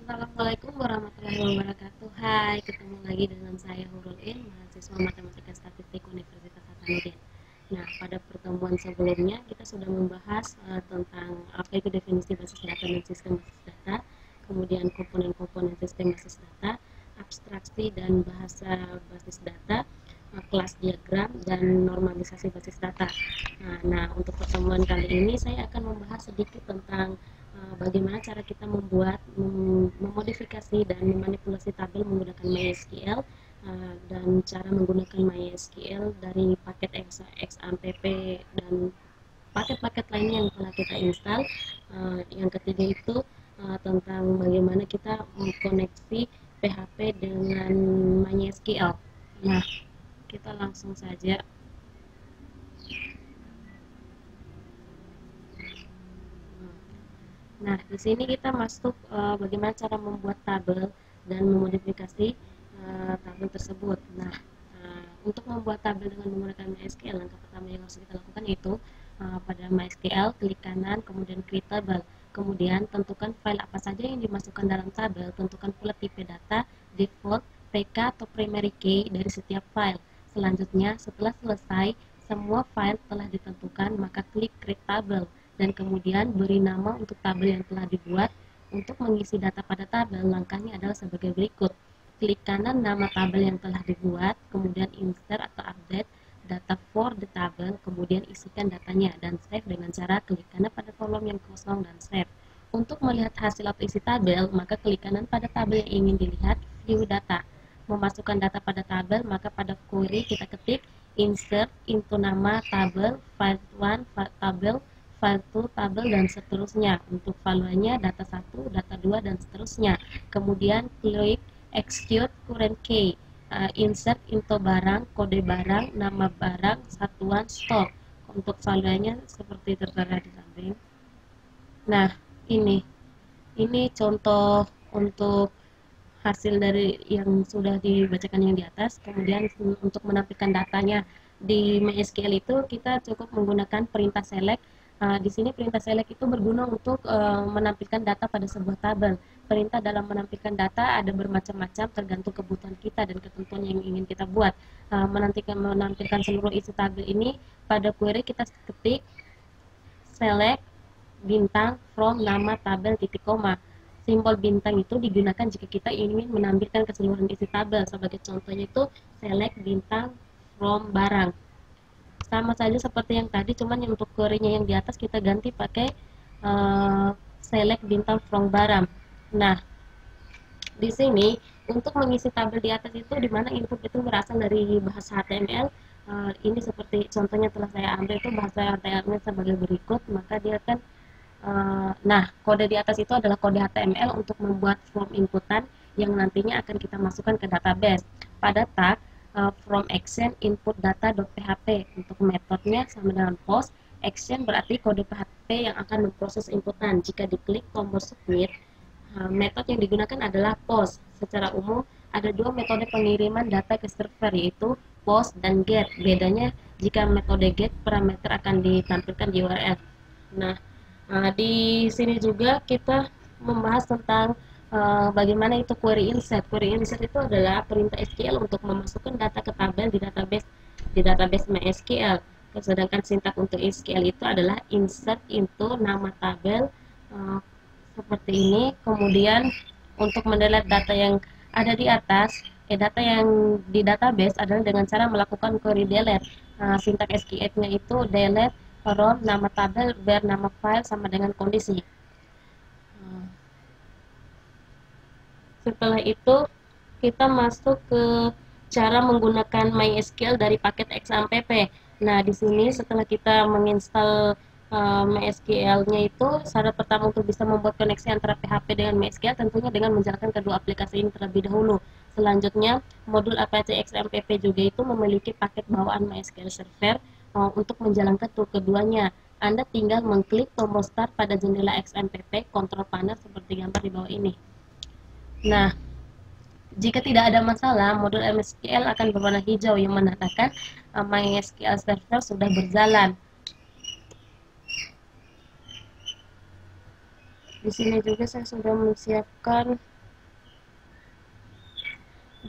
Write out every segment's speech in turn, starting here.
Assalamualaikum warahmatullahi wabarakatuh. Hai, ketemu lagi dengan saya Hurul In, mahasiswa Matematika Statistik Universitas Hasanuddin. Nah, pada pertemuan sebelumnya kita sudah membahas tentang apa itu definisi basis data dan sistem basis data, kemudian komponen-komponen sistem basis data, abstraksi dan bahasa basis data, kelas diagram, dan normalisasi basis data. Nah, untuk pertemuan kali ini saya akan membahas sedikit tentang bagaimana cara kita membuat, memodifikasi dan memanipulasi tabel menggunakan MySQL, dan cara menggunakan MySQL dari paket XAMPP dan paket-paket lainnya yang telah kita install. Yang ketiga itu tentang bagaimana kita mengkoneksi PHP dengan MySQL. Nah, kita langsung saja. Nah, di sini kita masuk bagaimana cara membuat tabel dan memodifikasi tabel tersebut. Nah, untuk membuat tabel dengan menggunakan MySQL, langkah pertama yang harus kita lakukan yaitu pada MySQL, klik kanan, kemudian create table. Kemudian tentukan file apa saja yang dimasukkan dalam tabel, tentukan pula tipe data, default, PK atau primary key dari setiap file. Selanjutnya, setelah selesai, semua file telah ditentukan, maka klik create table dan kemudian beri nama untuk tabel yang telah dibuat. Untuk mengisi data pada tabel, langkahnya adalah sebagai berikut. Klik kanan nama tabel yang telah dibuat, kemudian insert atau update data for the table, kemudian isikan datanya dan save dengan cara klik kanan pada kolom yang kosong dan save. Untuk melihat hasil atau isi tabel, maka klik kanan pada tabel yang ingin dilihat, view data. Memasukkan data pada tabel, maka pada query kita ketik insert into nama tabel, file 1, tabel, file 2, tabel, dan seterusnya. Untuk valuenya data 1, data 2, dan seterusnya. Kemudian klik execute current key, insert into barang, kode barang, nama barang, satuan, stok. Untuk valuenya seperti tertera di samping. Nah, ini contoh untuk hasil dari yang sudah dibacakan yang di atas. Kemudian untuk menampilkan datanya di MySQL itu kita cukup menggunakan perintah select. Di sini perintah select itu berguna untuk menampilkan data pada sebuah tabel. Perintah dalam menampilkan data ada bermacam-macam tergantung kebutuhan kita dan ketentuan yang ingin kita buat. Menampilkan seluruh isi tabel ini pada query kita ketik select bintang from nama tabel titik koma. Simbol bintang itu digunakan jika kita ingin menampilkan keseluruhan isi tabel. Sebagai contohnya itu select bintang from barang. Sama saja seperti yang tadi, cuman yang untuk query-nya yang di atas kita ganti pakai select bintang from barang. Nah, di sini untuk mengisi tabel di atas itu dimana input itu berasal dari bahasa HTML. Ini seperti contohnya telah saya ambil itu bahasa HTML sebagai berikut, maka dia akan nah, kode di atas itu adalah kode HTML untuk membuat form inputan yang nantinya akan kita masukkan ke database. Pada tag from action input data.php, untuk metodenya sama dengan post. Action berarti kode PHP yang akan memproses inputan. Jika diklik tombol submit, metode yang digunakan adalah post. Secara umum ada dua metode pengiriman data ke server, yaitu post dan get. Bedanya jika metode get, parameter akan ditampilkan di URL. Nah, di sini juga kita membahas tentang bagaimana itu query insert. Query insert itu adalah perintah SQL untuk memasukkan data ke tabel di database MySQL. Sedangkan sintak untuk SQL itu adalah insert into nama tabel seperti ini. Kemudian untuk mendelete data yang ada di atas, data yang di database adalah dengan cara melakukan query delete. Sintak SQL-nya itu delete from nama tabel ber nama file sama dengan kondisi. Setelah itu kita masuk ke cara menggunakan MySQL dari paket XAMPP. Nah, di sini setelah kita menginstal MySQL-nya itu, syarat pertama untuk bisa membuat koneksi antara PHP dengan MySQL tentunya dengan menjalankan kedua aplikasi ini terlebih dahulu. Selanjutnya, modul Apache XAMPP juga itu memiliki paket bawaan MySQL Server untuk menjalankan keduanya. Anda tinggal mengklik tombol start pada jendela XAMPP control panel seperti gambar di bawah ini. Nah, jika tidak ada masalah, modul MySQL akan berwarna hijau yang menandakan MySQL Server sudah berjalan. Di sini juga saya sudah menyiapkan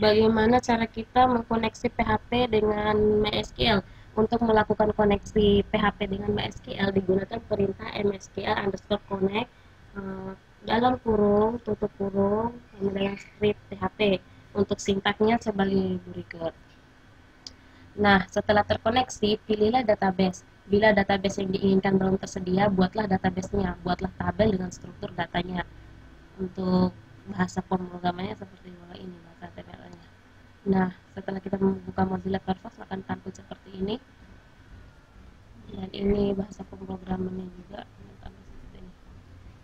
bagaimana cara kita mengkoneksi PHP dengan MySQL. Untuk melakukan koneksi PHP dengan MySQL digunakan perintah msql_connect dalam kurung tutup kurung kemudian script PHP. Untuk sintaknya sebagai berikut. Nah, setelah terkoneksi, pilihlah database. Bila database yang diinginkan belum tersedia, buatlah databasenya, buatlah tabel dengan struktur datanya. Untuk bahasa pemrogramannya seperti bawah ini, bahasa HTML-nya. Nah, setelah kita membuka Mozilla Firefox akan tampil seperti ini. Dan ini bahasa pemrogramannya juga.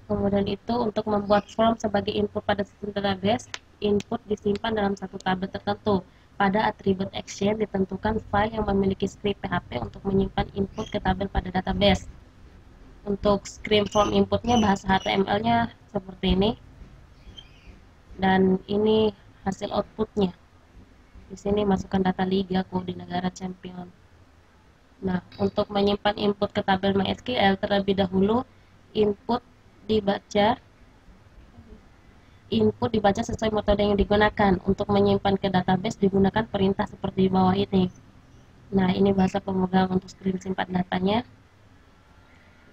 Kemudian itu untuk membuat form sebagai input pada sistem database, input disimpan dalam satu tabel tertentu. Pada atribut action ditentukan file yang memiliki script PHP untuk menyimpan input ke tabel pada database. Untuk script form inputnya bahasa HTML-nya seperti ini. Dan ini hasil outputnya. Di sini masukkan data liga, kode negara, champion. Nah, untuk menyimpan input ke tabel MySQL terlebih dahulu input dibaca sesuai metode yang digunakan. Untuk menyimpan ke database digunakan perintah seperti di bawah ini. Nah, ini bahasa pemrograman untuk screen simpan datanya.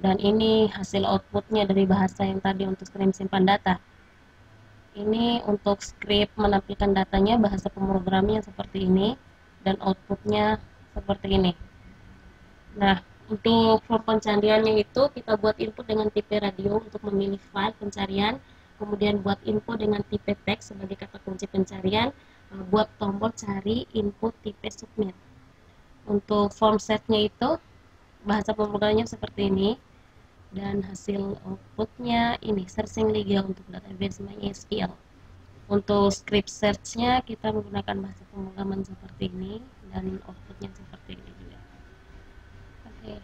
Dan ini hasil outputnya dari bahasa yang tadi untuk screen simpan data. Ini untuk script menampilkan datanya, bahasa pemrogramannya seperti ini. Dan outputnya seperti ini. Nah, untuk form pencariannya itu kita buat input dengan tipe radio untuk memilih file pencarian, kemudian buat info dengan tipe teks sebagai kata kunci pencarian, buat tombol cari input tipe submit. Untuk form setnya itu bahasa pemrogramannya seperti ini, dan hasil outputnya ini searching liga untuk database MySQL. Untuk script searchnya kita menggunakan bahasa pemrograman seperti ini dan outputnya seperti ini juga. Oke.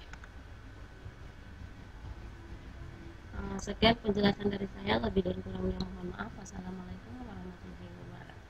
Sekian penjelasan dari saya, lebih dan kurangnya mohon maaf. Wassalamualaikum.